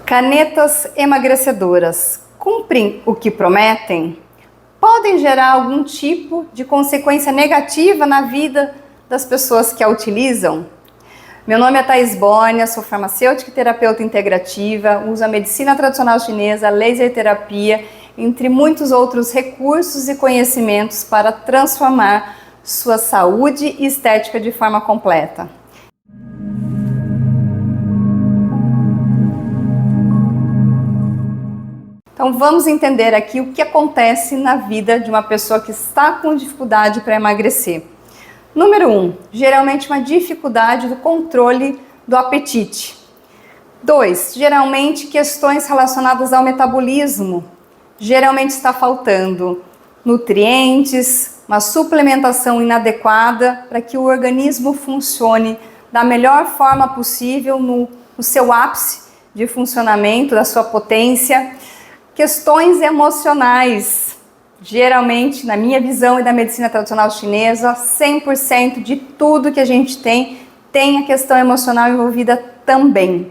Canetas emagrecedoras cumprem o que prometem? Podem gerar algum tipo de consequência negativa na vida das pessoas que a utilizam? Meu nome é Thaís Bórnia, sou farmacêutica e terapeuta integrativa, uso a medicina tradicional chinesa, laser terapia, entre muitos outros recursos e conhecimentos para transformar sua saúde e estética de forma completa. Então vamos entender aqui o que acontece na vida de uma pessoa que está com dificuldade para emagrecer. Número 1, geralmente uma dificuldade do controle do apetite. 2, geralmente questões relacionadas ao metabolismo. Geralmente está faltando nutrientes, uma suplementação inadequada para que o organismo funcione da melhor forma possível no seu ápice de funcionamento, da sua potência. Questões emocionais, geralmente, na minha visão e da medicina tradicional chinesa, 100% de tudo que a gente tem a questão emocional envolvida também.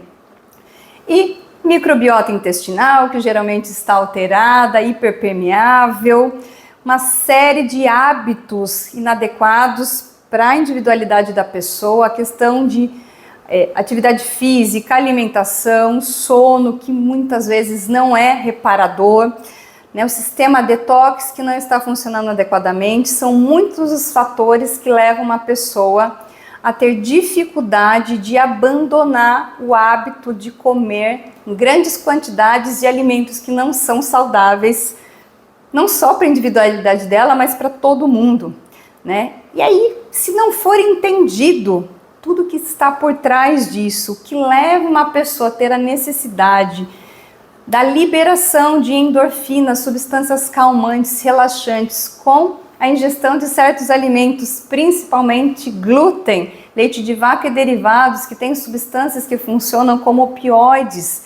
E microbiota intestinal, que geralmente está alterada, hiperpermeável, uma série de hábitos inadequados para a individualidade da pessoa, a questão de atividade física, alimentação, sono, que muitas vezes não é reparador, né? O sistema detox que não está funcionando adequadamente, são muitos os fatores que levam uma pessoa a ter dificuldade de abandonar o hábito de comer em grandes quantidades de alimentos que não são saudáveis, não só para a individualidade dela, mas para todo mundo, né? E aí, se não for entendido tudo que está por trás disso, que leva uma pessoa a ter a necessidade da liberação de endorfinas, substâncias calmantes, relaxantes, com a ingestão de certos alimentos, principalmente glúten, leite de vaca e derivados, que têm substâncias que funcionam como opioides,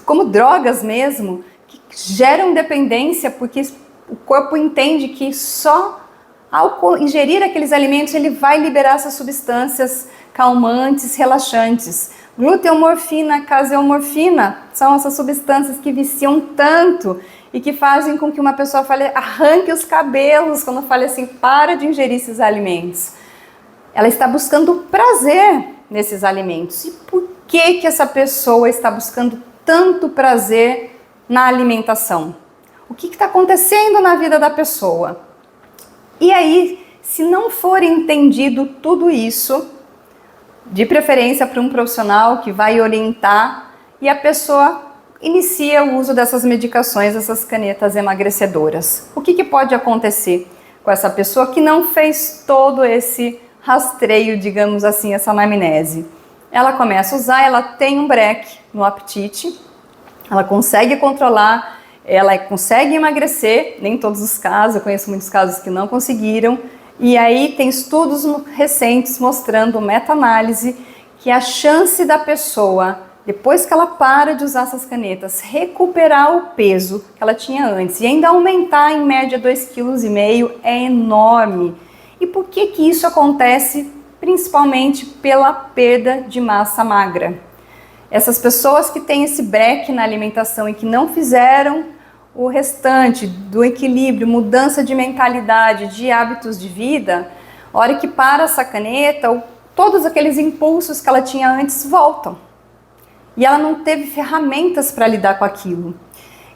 como drogas mesmo, que geram dependência, porque o corpo entende que só ao ingerir aqueles alimentos, ele vai liberar essas substâncias calmantes, relaxantes. Gluteomorfina, caseomorfina são essas substâncias que viciam tanto e que fazem com que uma pessoa arranque os cabelos quando fala assim, para de ingerir esses alimentos. Ela está buscando prazer nesses alimentos. E por que essa pessoa está buscando tanto prazer na alimentação? O que está acontecendo na vida da pessoa? E aí, se não for entendido tudo isso, de preferência para um profissional que vai orientar, e a pessoa inicia o uso dessas medicações, essas canetas emagrecedoras. O que pode acontecer com essa pessoa que não fez todo esse rastreio, digamos assim, essa anamnese? Ela começa a usar, ela tem um break no apetite, ela consegue controlar, ela consegue emagrecer, nem em todos os casos, eu conheço muitos casos que não conseguiram, e aí tem estudos recentes mostrando, meta-análise, que a chance da pessoa, depois que ela para de usar essas canetas, recuperar o peso que ela tinha antes e ainda aumentar em média 2,5 kg é enorme. E por que isso acontece? Principalmente pela perda de massa magra. Essas pessoas que têm esse break na alimentação e que não fizeram o restante do equilíbrio, mudança de mentalidade, de hábitos de vida, a hora que para essa caneta, todos aqueles impulsos que ela tinha antes voltam. E ela não teve ferramentas para lidar com aquilo.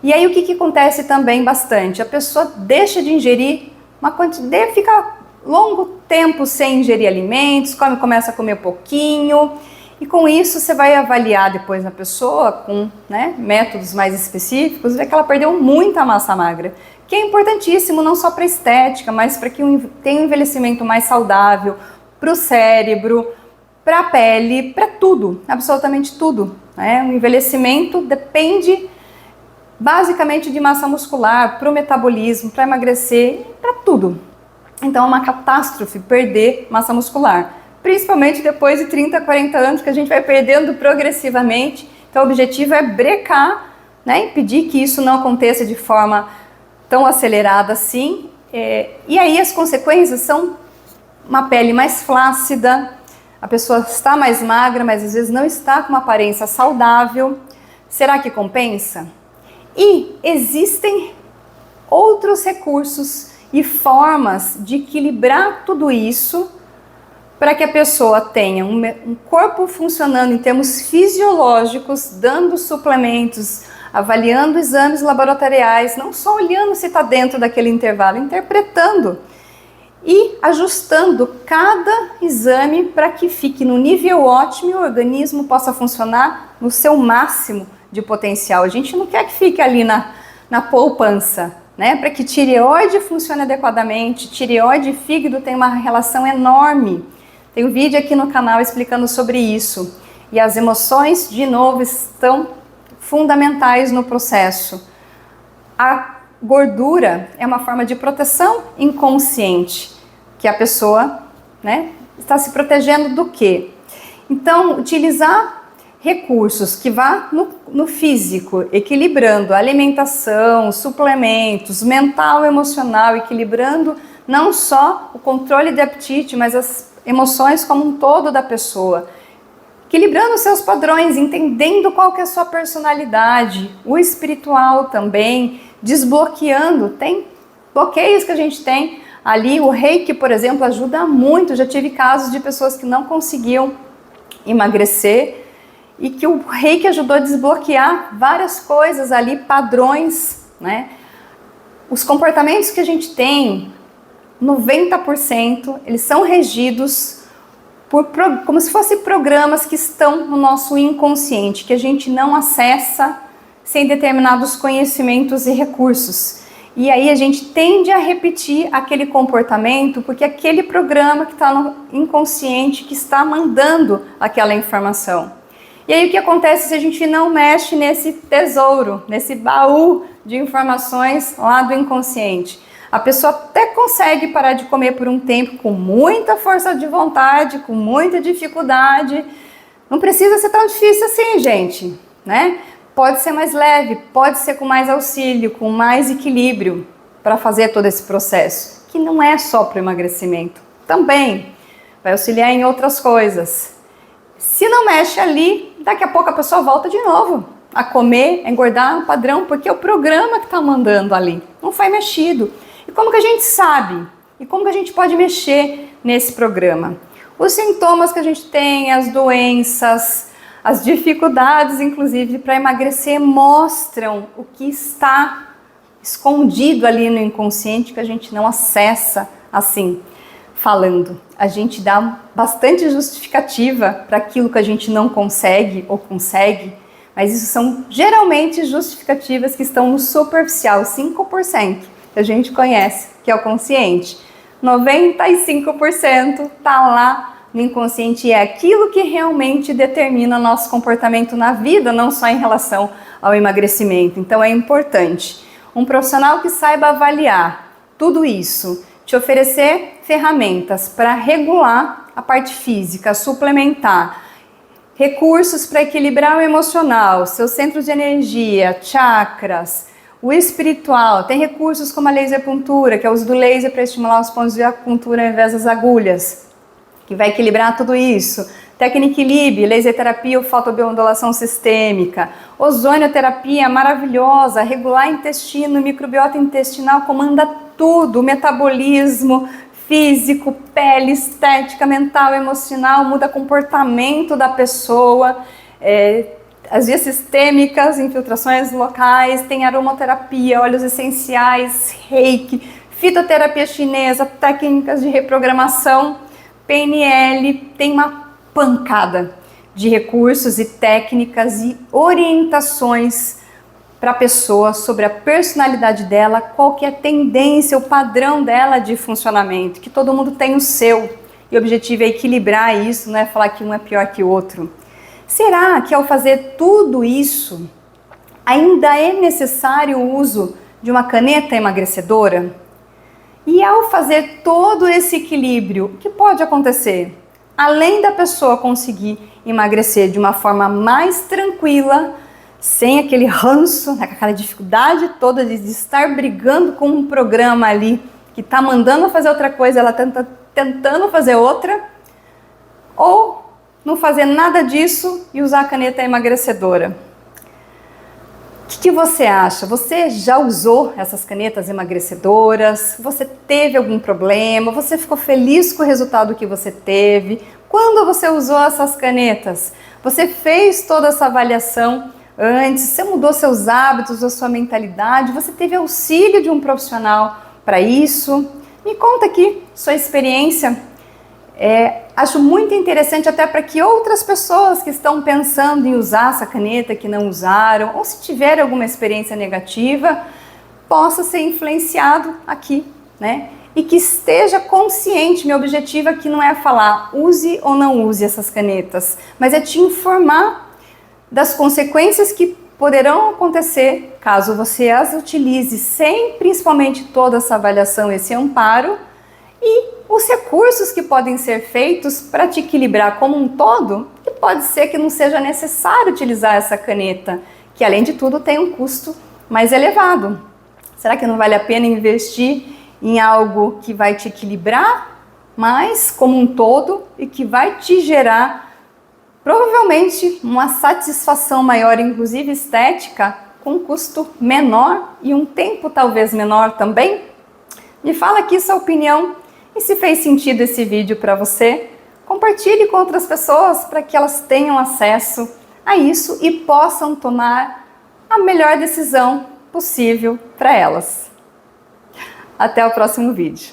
E aí o que acontece também bastante? A pessoa deixa de ingerir uma quantidade, fica longo tempo sem ingerir alimentos, começa a comer pouquinho. E com isso você vai avaliar depois na pessoa, com métodos mais específicos, ver que ela perdeu muita massa magra, que é importantíssimo não só para a estética, mas para que tenha um envelhecimento mais saudável, para o cérebro, para a pele, para tudo, absolutamente tudo. O envelhecimento depende basicamente de massa muscular, para o metabolismo, para emagrecer, para tudo. Então é uma catástrofe perder massa muscular. Principalmente depois de 30, 40 anos, que a gente vai perdendo progressivamente. Então o objetivo é brecar, impedir que isso não aconteça de forma tão acelerada assim. E aí as consequências são uma pele mais flácida, a pessoa está mais magra, mas às vezes não está com uma aparência saudável, Será que compensa? E existem outros recursos e formas de equilibrar tudo isso para que a pessoa tenha um corpo funcionando em termos fisiológicos, dando suplementos, avaliando exames laboratoriais, não só olhando se está dentro daquele intervalo, interpretando e ajustando cada exame para que fique no nível ótimo e o organismo possa funcionar no seu máximo de potencial. A gente não quer que fique ali na poupança, né? Para que tireoide funcione adequadamente, tireoide e fígado tem uma relação enorme. Tem um vídeo aqui no canal explicando sobre isso. E as emoções, de novo, estão fundamentais no processo. A gordura é uma forma de proteção inconsciente, que a pessoa, né, está se protegendo do quê? Então, utilizar recursos que vá no físico, equilibrando a alimentação, suplementos, mental, emocional, equilibrando não só o controle de apetite, mas as emoções como um todo da pessoa, equilibrando seus padrões, entendendo qual que é a sua personalidade, o espiritual também, desbloqueando, tem bloqueios que a gente tem ali, o reiki, por exemplo, ajuda muito, já tive casos de pessoas que não conseguiam emagrecer e que o reiki ajudou a desbloquear várias coisas ali, padrões, né? Os comportamentos que a gente tem, 90%, eles são regidos por como se fossem programas que estão no nosso inconsciente, que a gente não acessa sem determinados conhecimentos e recursos. E aí a gente tende a repetir aquele comportamento, porque aquele programa que está no inconsciente que está mandando aquela informação. E aí o que acontece se a gente não mexe nesse tesouro, nesse baú de informações lá do inconsciente? A pessoa até consegue parar de comer por um tempo com muita força de vontade, com muita dificuldade. Não precisa ser tão difícil assim, gente, né? Pode ser mais leve, pode ser com mais auxílio, com mais equilíbrio para fazer todo esse processo, que não é só para o emagrecimento, também vai auxiliar em outras coisas. Se não mexe ali, daqui a pouco a pessoa volta de novo a comer, a engordar um padrão, porque é o programa que está mandando ali, não foi mexido. E como que a gente sabe? E como que a gente pode mexer nesse programa? Os sintomas que a gente tem, as doenças, as dificuldades, inclusive, para emagrecer, mostram o que está escondido ali no inconsciente, que a gente não acessa assim, falando. A gente dá bastante justificativa para aquilo que a gente não consegue ou consegue, mas isso são geralmente justificativas que estão no superficial, 5%. Que a gente conhece, que é o consciente. 95% está lá no inconsciente e é aquilo que realmente determina nosso comportamento na vida, não só em relação ao emagrecimento. Então é importante um profissional que saiba avaliar tudo isso, te oferecer ferramentas para regular a parte física, suplementar, recursos para equilibrar o emocional, seus centros de energia, chakras, o espiritual, tem recursos como a laser acupuntura, que é o uso do laser para estimular os pontos de acupuntura ao invés das agulhas, que vai equilibrar tudo isso. Técnica Lib, laser terapia ou fotobiomodulação sistêmica. Ozonioterapia maravilhosa, regular intestino, microbiota intestinal, comanda tudo, o metabolismo físico, pele, estética, mental, emocional, muda comportamento da pessoa, as vias sistêmicas, infiltrações locais, tem aromaterapia, óleos essenciais, reiki, fitoterapia chinesa, técnicas de reprogramação, PNL, tem uma pancada de recursos e técnicas e orientações para a pessoa sobre a personalidade dela, qual que é a tendência, o padrão dela de funcionamento, que todo mundo tem o seu, e o objetivo é equilibrar isso, não é falar que um é pior que o outro. Será que ao fazer tudo isso, ainda é necessário o uso de uma caneta emagrecedora? E ao fazer todo esse equilíbrio, o que pode acontecer? Além da pessoa conseguir emagrecer de uma forma mais tranquila, sem aquele ranço, aquela dificuldade toda de estar brigando com um programa ali que está mandando fazer outra coisa, ela tentando fazer outra, ou não fazer nada disso e usar a caneta emagrecedora. que você acha? Você já usou essas canetas emagrecedoras? Você teve algum problema? Você ficou feliz com o resultado que você teve? Quando você usou essas canetas? Você fez toda essa avaliação antes? Você mudou seus hábitos, a sua mentalidade? Você teve auxílio de um profissional para isso? Me conta aqui sua experiência. Acho muito interessante até para que outras pessoas que estão pensando em usar essa caneta, que não usaram, ou se tiver alguma experiência negativa, possa ser influenciado aqui, né? E que esteja consciente. Meu objetivo aqui não é falar use ou não use essas canetas, mas é te informar das consequências que poderão acontecer caso você as utilize sem principalmente toda essa avaliação, esse amparo, e os recursos que podem ser feitos para te equilibrar como um todo, que pode ser que não seja necessário utilizar essa caneta, que além de tudo tem um custo mais elevado. Será que não vale a pena investir em algo que vai te equilibrar mais como um todo e que vai te gerar provavelmente uma satisfação maior, inclusive estética, com um custo menor e um tempo talvez menor também? Me fala aqui sua opinião. E se fez sentido esse vídeo para você, compartilhe com outras pessoas para que elas tenham acesso a isso e possam tomar a melhor decisão possível para elas. Até o próximo vídeo.